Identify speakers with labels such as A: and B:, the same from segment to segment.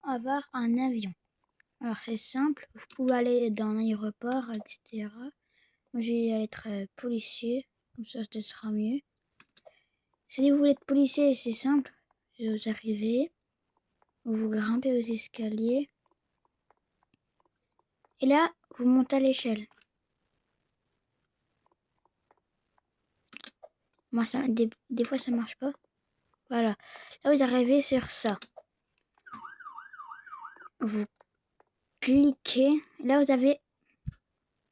A: avoir un avion? Alors c'est simple, vous pouvez aller dans un aéroport, etc. Moi je vais être policier, comme ça sera mieux. Si vous voulez être policier, c'est simple, vous arrivez, vous grimpez aux escaliers, et là vous montez à l'échelle. Moi ça, des fois ça marche pas. Voilà, là vous arrivez sur ça. Vous cliquez, là vous avez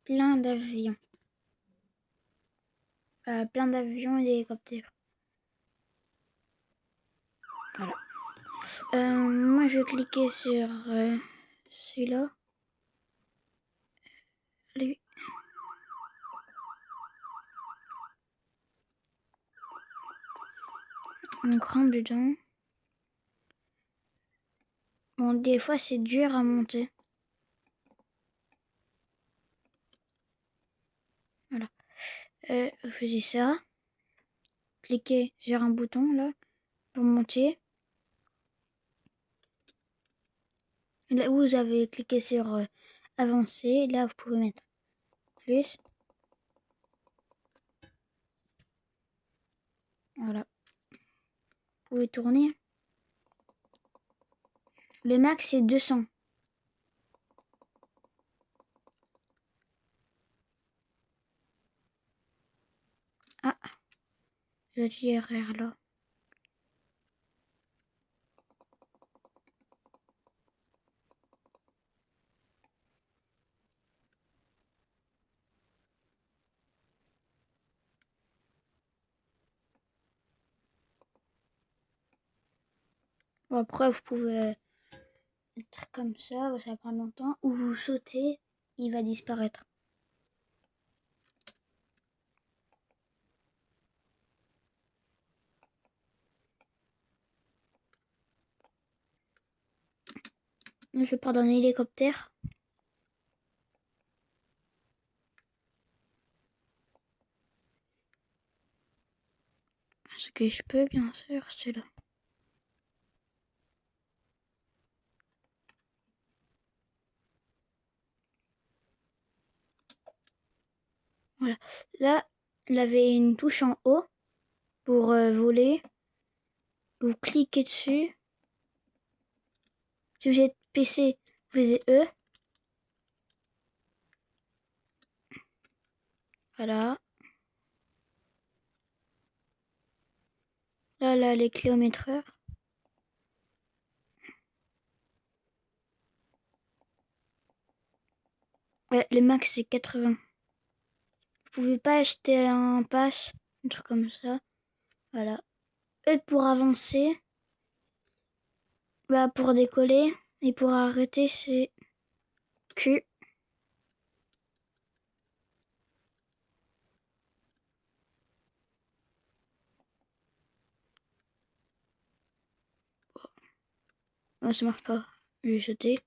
A: plein d'avions. Plein d'avions et d'hélicoptères. Voilà. Moi je vais cliquer sur celui-là. Lui. On grimpe dedans. Bon, des fois c'est dur à monter. Voilà. Vous faisiez ça. Cliquez sur un bouton là pour monter. Là où vous avez cliqué sur avancer, là vous pouvez mettre plus. Voilà. Vous pouvez tourner. Le max c'est 200. Ah, le JRR là. Bon, après vous pouvez être comme ça va prendre longtemps. Ou vous sautez, il va disparaître. Je pars d'un hélicoptère. Ce que je peux, bien sûr, c'est là. Voilà. Là, il avait une touche en haut pour voler. Vous cliquez dessus. Si vous êtes PC, vous faites E. Voilà. Là, les kilomètres/heure. Ouais, le max c'est 80. Vous pouvez pas acheter un pass, un truc comme ça. Voilà. E pour avancer. Bah pour décoller. Et pour arrêter, c'est Q. Oh, ça marche pas. Je vais sauter.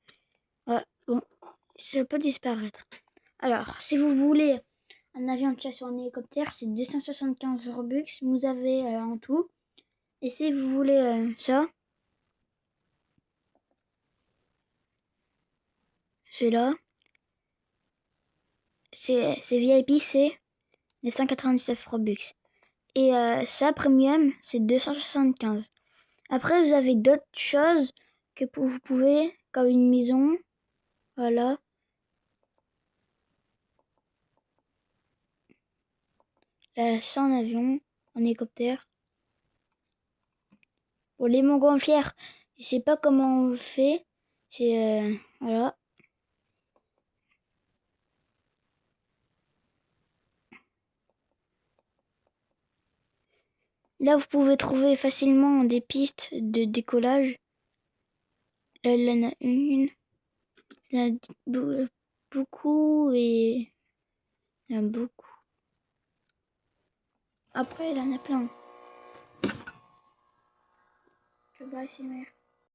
A: Ouais, bon. Ça peut disparaître. Alors, si vous voulez un avion de chasse ou un hélicoptère, c'est 275 Robux. Vous avez en tout. Et si vous voulez ça, celui-là, c'est VIP, c'est 999 Robux. Et ça, Premium, c'est 275. Après, vous avez d'autres choses que vous pouvez, comme une maison. Voilà. Là, ça en avion, en hélicoptère. Pour les montgolfières, je sais pas comment on fait. C'est voilà. Là, vous pouvez trouver facilement des pistes de décollage. Là, il y en a une. Il y en a beaucoup et il y en a beaucoup. Après, il y en a plein. Je vais ici, mère.